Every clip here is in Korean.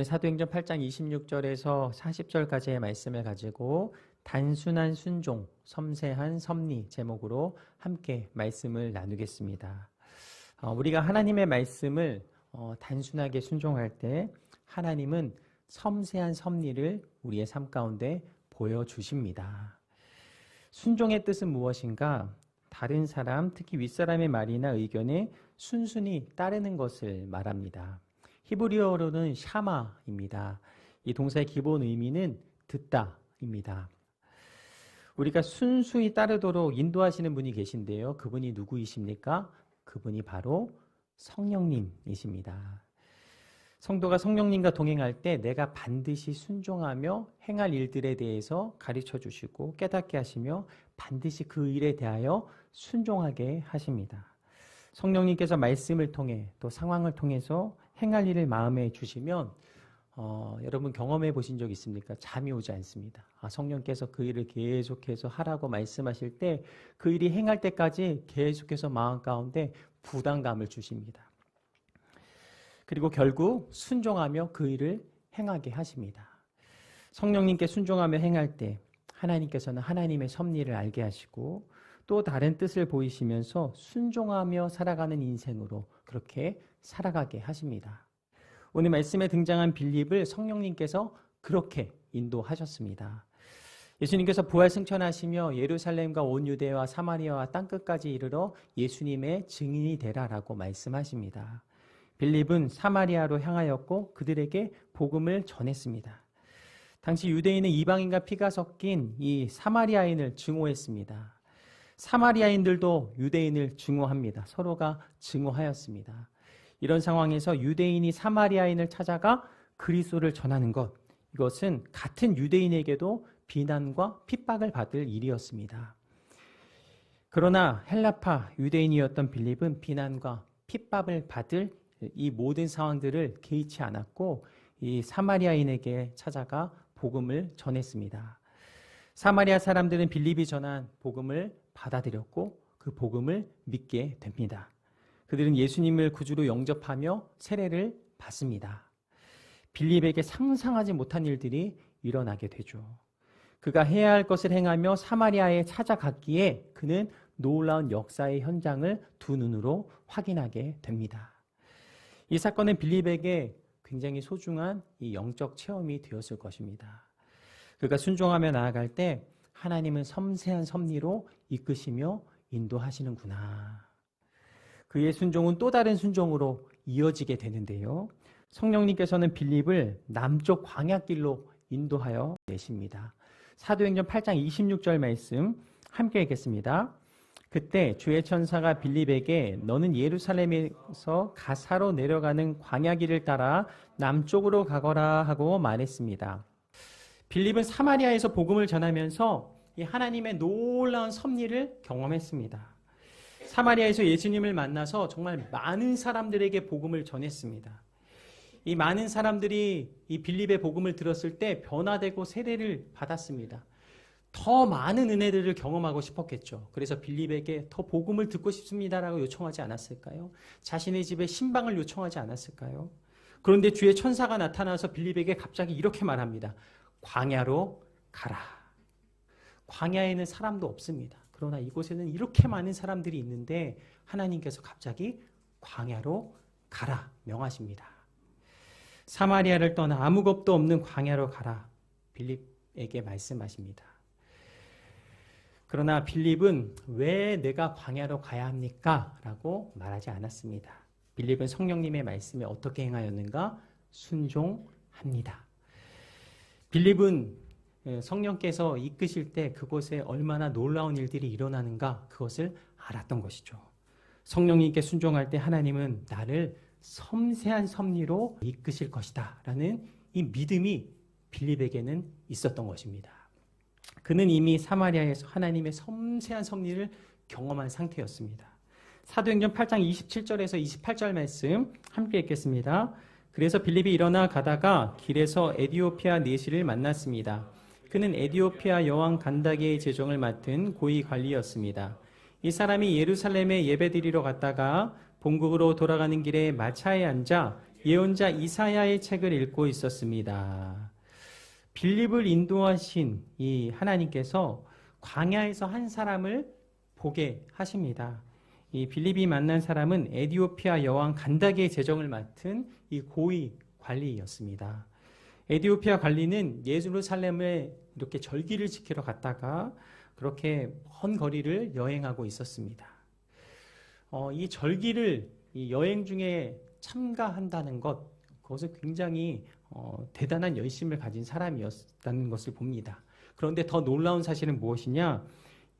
오늘 사도행전 8장 26절에서 40절까지의 말씀을 가지고 단순한 순종, 섬세한 섭리 제목으로 함께 말씀을 나누겠습니다. 우리가 하나님의 말씀을 단순하게 순종할 때 하나님은 섬세한 섭리를 우리의 삶 가운데 보여주십니다. 순종의 뜻은 무엇인가? 다른 사람, 특히 윗사람의 말이나 의견에 순순히 따르는 것을 말합니다. 히브리어로는 샤마입니다. 이 동사의 기본 의미는 듣다입니다. 우리가 순수히 따르도록 인도하시는 분이 계신데요. 그분이 누구이십니까? 그분이 바로 성령님이십니다. 성도가 성령님과 동행할 때 내가 반드시 순종하며 행할 일들에 대해서 가르쳐 주시고 깨닫게 하시며 반드시 그 일에 대하여 순종하게 하십니다. 성령님께서 말씀을 통해 또 상황을 통해서 행할 일을 마음에 주시면 여러분 경험해 보신 적 있습니까? 잠이 오지 않습니다. 성령께서 그 일을 계속해서 하라고 말씀하실 때 그 일이 행할 때까지 계속해서 마음 가운데 부담감을 주십니다. 그리고 결국 순종하며 그 일을 행하게 하십니다. 성령님께 순종하며 행할 때 하나님께서는 하나님의 섭리를 알게 하시고 또 다른 뜻을 보이시면서 순종하며 살아가는 인생으로 그렇게 살아가게 하십니다. 오늘 말씀에 등장한 빌립을 성령님께서 그렇게 인도하셨습니다. 예수님께서 부활 승천하시며 예루살렘과 온 유대와 사마리아와 땅끝까지 이르러 예수님의 증인이 되라라고 말씀하십니다. 빌립은 사마리아로 향하였고 그들에게 복음을 전했습니다. 당시 유대인은 이방인과 피가 섞인 이 사마리아인을 증오했습니다. 사마리아인들도 유대인을 증오합니다. 서로가 증오하였습니다. 이런 상황에서 유대인이 사마리아인을 찾아가 그리스도를 전하는 것, 이것은 같은 유대인에게도 비난과 핍박을 받을 일이었습니다. 그러나 헬라파 유대인이었던 빌립은 비난과 핍박을 받을 이 모든 상황들을 개의치 않았고 이 사마리아인에게 찾아가 복음을 전했습니다. 사마리아 사람들은 빌립이 전한 복음을 받아들였고 그 복음을 믿게 됩니다. 그들은 예수님을 구주로 영접하며 세례를 받습니다. 빌립에게 상상하지 못한 일들이 일어나게 되죠. 그가 해야 할 것을 행하며 사마리아에 찾아갔기에 그는 놀라운 역사의 현장을 두 눈으로 확인하게 됩니다. 이 사건은 빌립에게 굉장히 소중한 이 영적 체험이 되었을 것입니다. 그가 순종하며 나아갈 때 하나님은 섬세한 섭리로 이끄시며 인도하시는구나. 그의 순종은 또 다른 순종으로 이어지게 되는데요. 성령님께서는 빌립을 남쪽 광야길로 인도하여 내십니다. 사도행전 8장 26절 말씀 함께 읽겠습니다. 그때 주의 천사가 빌립에게 너는 예루살렘에서 가사로 내려가는 광야길을 따라 남쪽으로 가거라 하고 말했습니다. 빌립은 사마리아에서 복음을 전하면서 이 하나님의 놀라운 섭리를 경험했습니다. 사마리아에서 예수님을 만나서 정말 많은 사람들에게 복음을 전했습니다. 이 많은 사람들이 이 빌립의 복음을 들었을 때 변화되고 세례를 받았습니다. 더 많은 은혜들을 경험하고 싶었겠죠. 그래서 빌립에게 더 복음을 듣고 싶습니다라고 요청하지 않았을까요? 자신의 집에 신방을 요청하지 않았을까요? 그런데 주의 천사가 나타나서 빌립에게 갑자기 이렇게 말합니다. 광야로 가라. 광야에는 사람도 없습니다. 그러나 이곳에는 이렇게 많은 사람들이 있는데 하나님께서 갑자기 광야로 가라 명하십니다. 사마리아를 떠나 아무 겁도 없는 광야로 가라. 빌립에게 말씀하십니다. 그러나 빌립은 왜 내가 광야로 가야 합니까? 라고 말하지 않았습니다. 빌립은 성령님의 말씀에 어떻게 행하였는가? 순종합니다. 빌립은 성령께서 이끄실 때 그곳에 얼마나 놀라운 일들이 일어나는가 그것을 알았던 것이죠. 성령님께 순종할 때 하나님은 나를 섬세한 섭리로 이끄실 것이다 라는 이 믿음이 빌립에게는 있었던 것입니다. 그는 이미 사마리아에서 하나님의 섬세한 섭리를 경험한 상태였습니다. 사도행전 8장 27절에서 28절 말씀 함께 읽겠습니다. 그래서 빌립이 일어나 가다가 길에서 에디오피아 내시를 만났습니다. 그는 에디오피아 여왕 간다게의 재정을 맡은 고위 관리였습니다. 이 사람이 예루살렘에 예배드리러 갔다가 본국으로 돌아가는 길에 마차에 앉아 예언자 이사야의 책을 읽고 있었습니다. 빌립을 인도하신 이 하나님께서 광야에서 한 사람을 보게 하십니다. 이 빌립이 만난 사람은 에디오피아 여왕 간다게의 재정을 맡은 이 고위 관리였습니다. 에디오피아 관리는 예루살렘에 이렇게 절기를 지키러 갔다가 그렇게 먼 거리를 여행하고 있었습니다. 이 절기를 이 여행 중에 참가한다는 것, 그것은 굉장히 대단한 열심을 가진 사람이었다는 것을 봅니다. 그런데 더 놀라운 사실은 무엇이냐?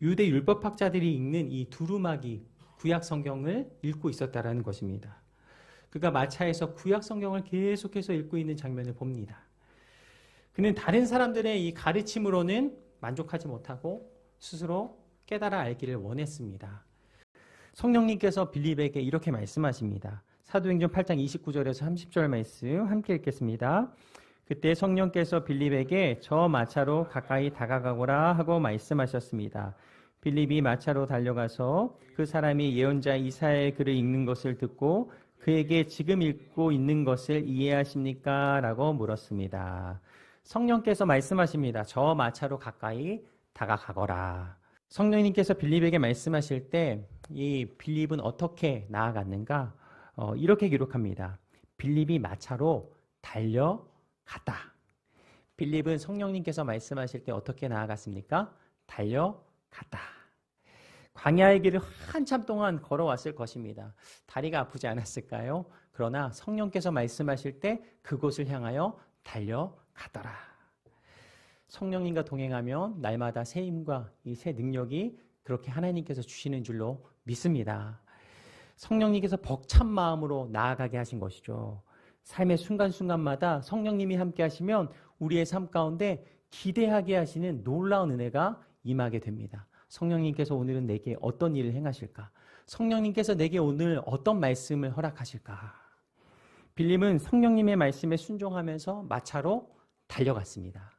유대 율법학자들이 읽는 이 두루마기 구약 성경을 읽고 있었다라는 것입니다. 그가 마차에서 구약 성경을 계속해서 읽고 있는 장면을 봅니다. 그는 다른 사람들의 이 가르침으로는 만족하지 못하고 스스로 깨달아 알기를 원했습니다. 성령님께서 빌립에게 이렇게 말씀하십니다. 사도행전 8장 29절에서 30절 말씀 함께 읽겠습니다. 그때 성령께서 빌립에게 저 마차로 가까이 다가가거라 하고 말씀하셨습니다. 빌립이 마차로 달려가서 그 사람이 예언자 이사야의 글을 읽는 것을 듣고 그에게 지금 읽고 있는 것을 이해하십니까? 라고 물었습니다. 성령께서 말씀하십니다. 저 마차로 가까이 다가가거라. 성령님께서 빌립에게 말씀하실 때 이 빌립은 어떻게 나아갔는가? 이렇게 기록합니다. 빌립이 마차로 달려갔다. 빌립은 성령님께서 말씀하실 때 어떻게 나아갔습니까? 달려갔다. 광야의 길을 한참 동안 걸어왔을 것입니다. 다리가 아프지 않았을까요? 그러나 성령께서 말씀하실 때 그곳을 향하여 달려가더라. 성령님과 동행하면 날마다 새 힘과 이 새 능력이 그렇게 하나님께서 주시는 줄로 믿습니다. 성령님께서 벅찬 마음으로 나아가게 하신 것이죠. 삶의 순간순간마다 성령님이 함께 하시면 우리의 삶 가운데 기대하게 하시는 놀라운 은혜가 임하게 됩니다. 성령님께서 오늘은 내게 어떤 일을 행하실까? 성령님께서 내게 오늘 어떤 말씀을 허락하실까? 빌립은 성령님의 말씀에 순종하면서 마차로 달려갔습니다.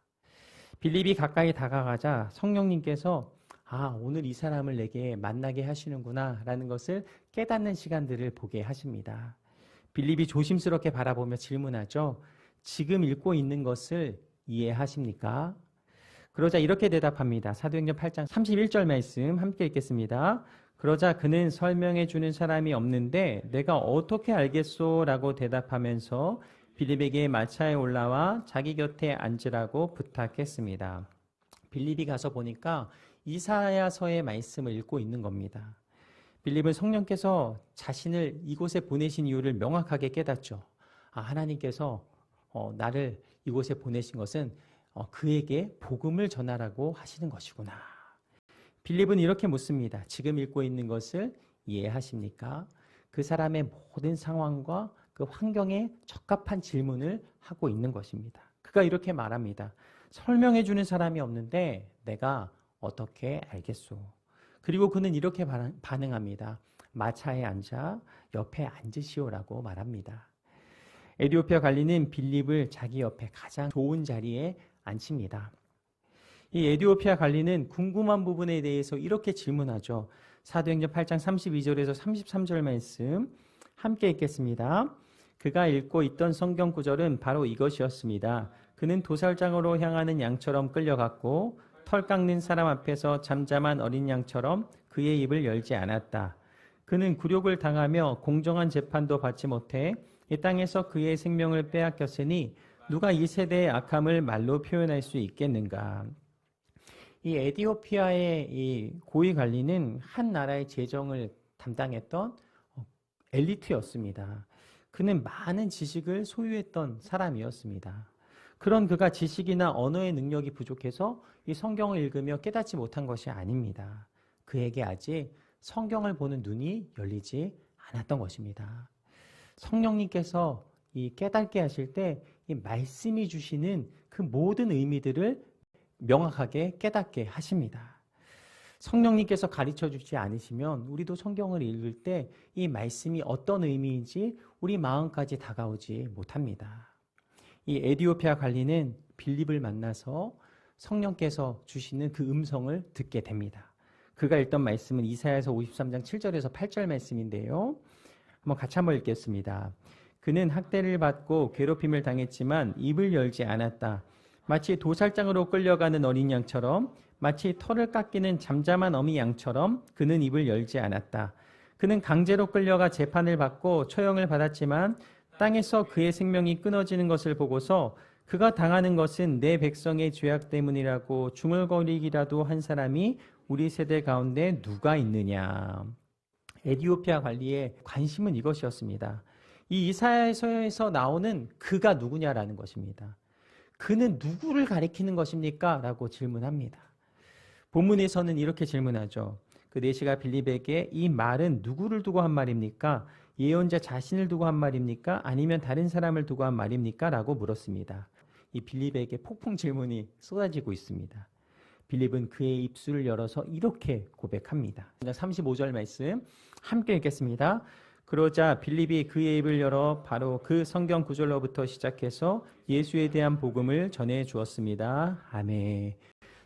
빌립이 가까이 다가가자 성령님께서 오늘 이 사람을 내게 만나게 하시는구나 라는 것을 깨닫는 시간들을 보게 하십니다. 빌립이 조심스럽게 바라보며 질문하죠. 지금 읽고 있는 것을 이해하십니까? 그러자 이렇게 대답합니다. 사도행전 8장 31절 말씀 함께 읽겠습니다. 그러자 그는 설명해 주는 사람이 없는데 내가 어떻게 알겠소? 라고 대답하면서 빌립에게 마차에 올라와 자기 곁에 앉으라고 부탁했습니다. 빌립이 가서 보니까 이사야서의 말씀을 읽고 있는 겁니다. 빌립은 성령께서 자신을 이곳에 보내신 이유를 명확하게 깨닫죠. 하나님께서 나를 이곳에 보내신 것은 그에게 복음을 전하라고 하시는 것이구나. 빌립은 이렇게 묻습니다. 지금 읽고 있는 것을 이해하십니까? 그 사람의 모든 상황과 그 환경에 적합한 질문을 하고 있는 것입니다. 그가 이렇게 말합니다. 설명해 주는 사람이 없는데 내가 어떻게 알겠소? 그리고 그는 이렇게 반응합니다. 마차에 앉아 옆에 앉으시오라고 말합니다. 에디오피아 관리는 빌립을 자기 옆에 가장 좋은 자리에 앉힙니다. 이 에디오피아 관리는 궁금한 부분에 대해서 이렇게 질문하죠. 사도행전 8장 32절에서 33절 말씀 함께 읽겠습니다. 그가 읽고 있던 성경 구절은 바로 이것이었습니다. 그는 도살장으로 향하는 양처럼 끌려갔고 털 깎는 사람 앞에서 잠잠한 어린 양처럼 그의 입을 열지 않았다. 그는 굴욕을 당하며 공정한 재판도 받지 못해 이 땅에서 그의 생명을 빼앗겼으니 누가 이 세대의 악함을 말로 표현할 수 있겠는가? 이 에디오피아의 이 고위 관리는 한 나라의 재정을 담당했던 엘리트였습니다. 그는 많은 지식을 소유했던 사람이었습니다. 그런 그가 지식이나 언어의 능력이 부족해서 이 성경을 읽으며 깨닫지 못한 것이 아닙니다. 그에게 아직 성경을 보는 눈이 열리지 않았던 것입니다. 성령님께서 이 깨닫게 하실 때 이 말씀이 주시는 그 모든 의미들을 명확하게 깨닫게 하십니다. 성령님께서 가르쳐 주지 않으시면 우리도 성경을 읽을 때 이 말씀이 어떤 의미인지 우리 마음까지 다가오지 못합니다. 이 에디오피아 관리는 빌립을 만나서 성령께서 주시는 그 음성을 듣게 됩니다. 그가 읽던 말씀은 이사야서 53장 7절에서 8절 말씀인데요. 같이 한번 읽겠습니다. 그는 학대를 받고 괴롭힘을 당했지만 입을 열지 않았다. 마치 도살장으로 끌려가는 어린 양처럼, 마치 털을 깎이는 잠잠한 어미 양처럼 그는 입을 열지 않았다. 그는 강제로 끌려가 재판을 받고 처형을 받았지만 땅에서 그의 생명이 끊어지는 것을 보고서 그가 당하는 것은 내 백성의 죄악 때문이라고 중얼거리기라도 한 사람이 우리 세대 가운데 누가 있느냐. 에티오피아 관리의 관심은 이것이었습니다. 이 이사야서에서 나오는 그가 누구냐라는 것입니다. 그는 누구를 가리키는 것입니까? 라고 질문합니다. 본문에서는 이렇게 질문하죠. 그 내시가 빌립에게 이 말은 누구를 두고 한 말입니까? 예언자 자신을 두고 한 말입니까? 아니면 다른 사람을 두고 한 말입니까? 라고 물었습니다. 이 빌립에게 폭풍 질문이 쏟아지고 있습니다. 빌립은 그의 입술을 열어서 이렇게 고백합니다. 35절 말씀 함께 읽겠습니다. 그러자 빌립이 그의 입을 열어 바로 그 성경 구절로부터 시작해서 예수에 대한 복음을 전해 주었습니다. 아멘.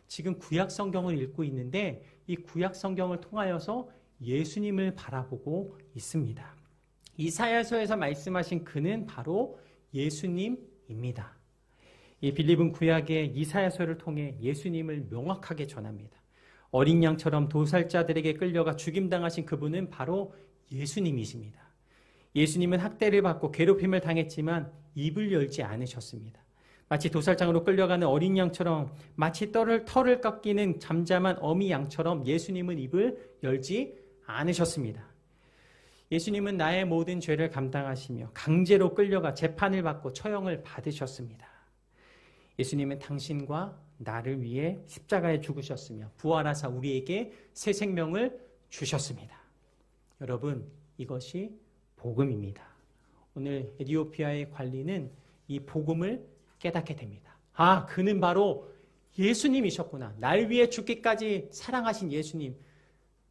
지금 구약 성경을 읽고 있는데 이 구약 성경을 통하여서 예수님을 바라보고 있습니다. 이사야서에서 말씀하신 그는 바로 예수님입니다. 이 빌립은 구약의 이사야서를 통해 예수님을 명확하게 전합니다. 어린 양처럼 도살자들에게 끌려가 죽임당하신 그분은 바로 예수님이십니다. 예수님은 학대를 받고 괴롭힘을 당했지만 입을 열지 않으셨습니다. 마치 도살장으로 끌려가는 어린 양처럼, 마치 털을 깎이는 잠잠한 어미 양처럼 예수님은 입을 열지 않으셨습니다. 예수님은 나의 모든 죄를 감당하시며 강제로 끌려가 재판을 받고 처형을 받으셨습니다. 예수님은 당신과 나를 위해 십자가에 죽으셨으며 부활하사 우리에게 새 생명을 주셨습니다. 여러분, 이것이 복음입니다. 오늘 에티오피아의 관리는 이 복음을 깨닫게 됩니다. 아, 그는 바로 예수님이셨구나. 날 위해 죽기까지 사랑하신 예수님.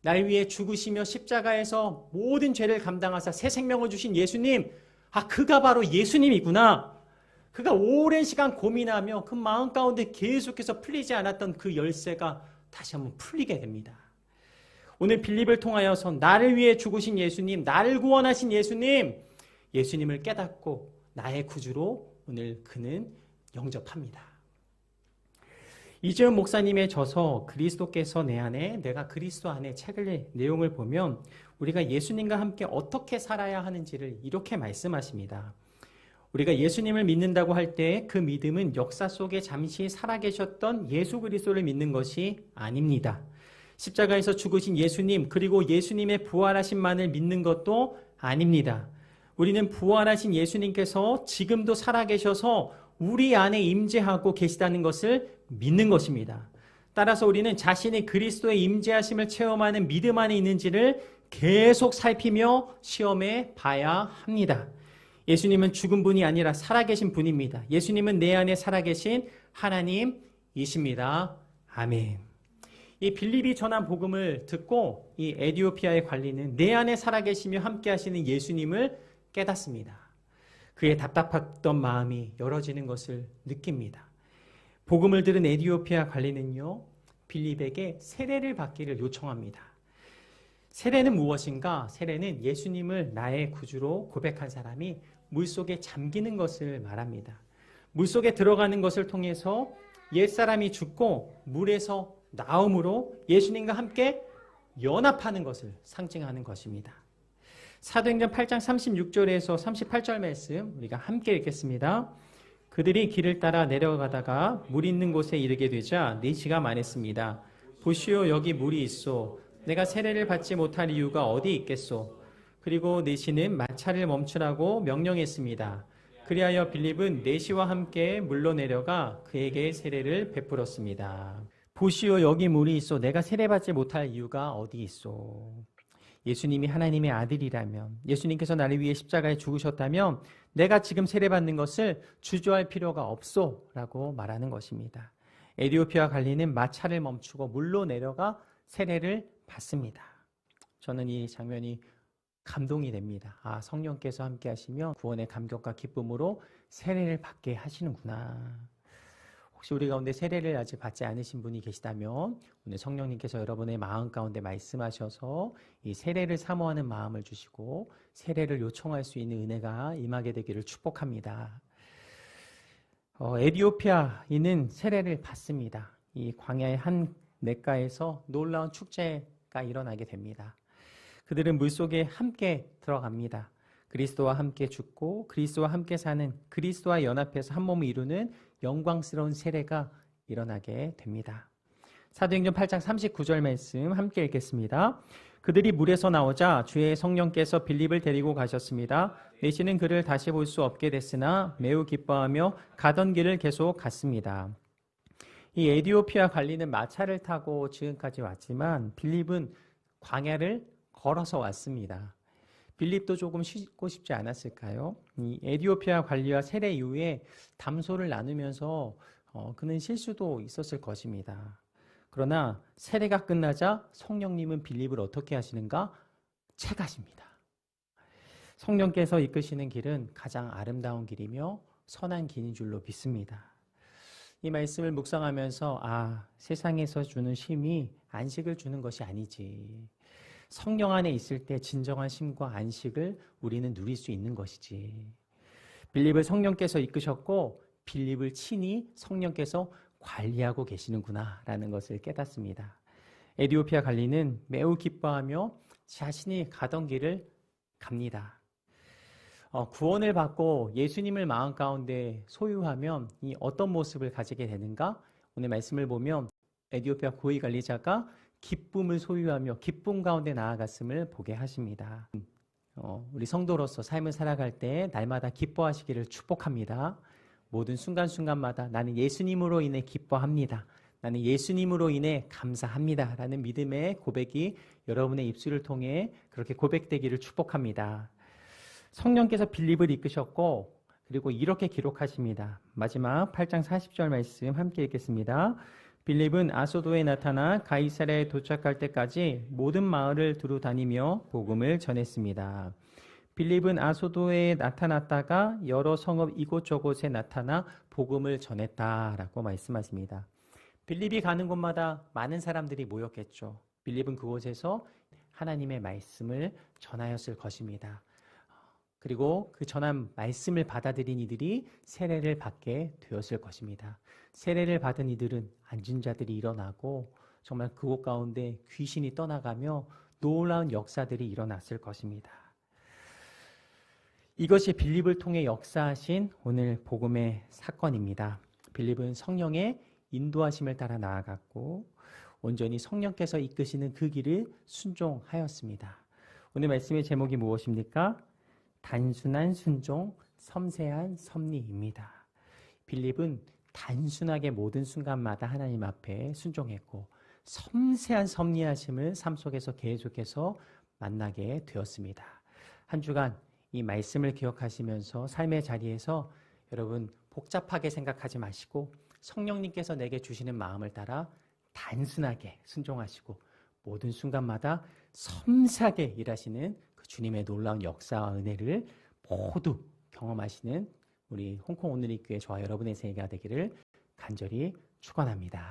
날 위해 죽으시며 십자가에서 모든 죄를 감당하사 새 생명을 주신 예수님. 아, 그가 바로 예수님이구나. 그가 오랜 시간 고민하며 그 마음 가운데 계속해서 풀리지 않았던 그 열쇠가 다시 한번 풀리게 됩니다. 오늘 빌립을 통하여서 나를 위해 죽으신 예수님, 나를 구원하신 예수님, 예수님을 깨닫고 나의 구주로 오늘 그는 영접합니다. 이재훈 목사님의 저서 그리스도께서 내 안에, 내가 그리스도 안에 책의 내용을 보면 우리가 예수님과 함께 어떻게 살아야 하는지를 이렇게 말씀하십니다. 우리가 예수님을 믿는다고 할 때 그 믿음은 역사 속에 잠시 살아계셨던 예수 그리스도를 믿는 것이 아닙니다. 십자가에서 죽으신 예수님, 그리고 예수님의 부활하심만을 믿는 것도 아닙니다. 우리는 부활하신 예수님께서 지금도 살아계셔서 우리 안에 임재하고 계시다는 것을 믿는 것입니다. 따라서 우리는 자신이 그리스도의 임재하심을 체험하는 믿음 안에 있는지를 계속 살피며 시험해 봐야 합니다. 예수님은 죽은 분이 아니라 살아계신 분입니다. 예수님은 내 안에 살아계신 하나님이십니다. 아멘. 이 빌립이 전한 복음을 듣고 이 에티오피아의 관리는 내 안에 살아계시며 함께 하시는 예수님을 깨닫습니다. 그의 답답했던 마음이 열어지는 것을 느낍니다. 복음을 들은 에티오피아 관리는요, 빌립에게 세례를 받기를 요청합니다. 세례는 무엇인가? 세례는 예수님을 나의 구주로 고백한 사람이 물속에 잠기는 것을 말합니다. 물속에 들어가는 것을 통해서 옛사람이 죽고 물에서 나옴으로 예수님과 함께 연합하는 것을 상징하는 것입니다. 사도행전 8장 36절에서 38절 말씀 우리가 함께 읽겠습니다. 그들이 길을 따라 내려가다가 물 있는 곳에 이르게 되자 내시가 말했습니다. 보시오, 여기 물이 있소. 내가 세례를 받지 못할 이유가 어디 있겠소? 그리고 내시는 마차를 멈추라고 명령했습니다. 그리하여 빌립은 내시와 함께 물로 내려가 그에게 세례를 베풀었습니다. 보시오, 여기 물이 있소. 내가 세례받지 못할 이유가 어디 있소? 예수님이 하나님의 아들이라면, 예수님께서 나를 위해 십자가에 죽으셨다면 내가 지금 세례받는 것을 주저할 필요가 없소 라고 말하는 것입니다. 에티오피아 관리는 마차를 멈추고 물로 내려가 세례를 받습니다. 저는 이 장면이 감동이 됩니다. 아, 성령께서 함께 하시며 구원의 감격과 기쁨으로 세례를 받게 하시는구나. 혹시 우리 가운데 세례를 아직 받지 않으신 분이 계시다면 오늘 성령님께서 여러분의 마음 가운데 말씀하셔서 이 세례를 사모하는 마음을 주시고 세례를 요청할 수 있는 은혜가 임하게 되기를 축복합니다. 에디오피아인은 세례를 받습니다. 이 광야의 한 냇가에서 놀라운 축제가 일어나게 됩니다. 그들은 물속에 함께 들어갑니다. 그리스도와 함께 죽고 그리스도와 함께 사는 그리스도와 연합해서 한 몸을 이루는 영광스러운 세례가 일어나게 됩니다. 사도행전 8장 39절 말씀 함께 읽겠습니다. 그들이 물에서 나오자 주의 성령께서 빌립을 데리고 가셨습니다. 내시는 그를 다시 볼 수 없게 됐으나 매우 기뻐하며 가던 길을 계속 갔습니다. 이 에디오피아 관리는 마차를 타고 지금까지 왔지만 빌립은 광야를 걸어서 왔습니다. 빌립도 조금 쉬고 싶지 않았을까요? 이 에디오피아 관리와 세례 이후에 담소를 나누면서 그는 실수도 있었을 것입니다. 그러나 세례가 끝나자 성령님은 빌립을 어떻게 하시는가? 채가십니다. 성령께서 이끄시는 길은 가장 아름다운 길이며 선한 길인 줄로 믿습니다. 이 말씀을 묵상하면서 세상에서 주는 쉼이 안식을 주는 것이 아니지. 성령 안에 있을 때 진정한 쉼과 안식을 우리는 누릴 수 있는 것이지. 빌립을 성령께서 이끄셨고 빌립을 친히 성령께서 관리하고 계시는구나 라는 것을 깨닫습니다. 에디오피아 관리는 매우 기뻐하며 자신이 가던 길을 갑니다. 구원을 받고 예수님을 마음 가운데 소유하면 이 어떤 모습을 가지게 되는가? 오늘 말씀을 보면 에디오피아 고위 관리자가 기쁨을 소유하며 기쁨 가운데 나아갔음을 보게 하십니다. 우리 성도로서 삶을 살아갈 때 날마다 기뻐하시기를 축복합니다. 모든 순간순간마다 나는 예수님으로 인해 기뻐합니다. 나는 예수님으로 인해 감사합니다. 라는 믿음의 고백이 여러분의 입술을 통해 그렇게 고백되기를 축복합니다. 성령께서 빌립을 이끄셨고 그리고 이렇게 기록하십니다. 마지막 8장 40절 말씀 함께 읽겠습니다. 빌립은 아소도에 나타나 가이사랴에 도착할 때까지 모든 마을을 두루 다니며 복음을 전했습니다. 빌립은 아소도에 나타났다가 여러 성읍 이곳저곳에 나타나 복음을 전했다라고 말씀하십니다. 빌립이 가는 곳마다 많은 사람들이 모였겠죠. 빌립은 그곳에서 하나님의 말씀을 전하였을 것입니다. 그리고 그 전한 말씀을 받아들인 이들이 세례를 받게 되었을 것입니다. 세례를 받은 이들은 앉은 자들이 일어나고 정말 그곳 가운데 귀신이 떠나가며 놀라운 역사들이 일어났을 것입니다. 이것이 빌립을 통해 역사하신 오늘 복음의 사건입니다. 빌립은 성령의 인도하심을 따라 나아갔고 온전히 성령께서 이끄시는 그 길을 순종하였습니다. 오늘 말씀의 제목이 무엇입니까? 단순한 순종, 섬세한 섭리입니다. 빌립은 단순하게 모든 순간마다 하나님 앞에 순종했고 섬세한 섭리하심을 삶 속에서 계속해서 만나게 되었습니다. 한 주간 이 말씀을 기억하시면서 삶의 자리에서 여러분 복잡하게 생각하지 마시고 성령님께서 내게 주시는 마음을 따라 단순하게 순종하시고 모든 순간마다 섬세하게 일하시는 그 주님의 놀라운 역사와 은혜를 모두 경험하시는 우리 홍콩 오늘의 교회 저와 여러분의 세계가 되기를 간절히 축원합니다.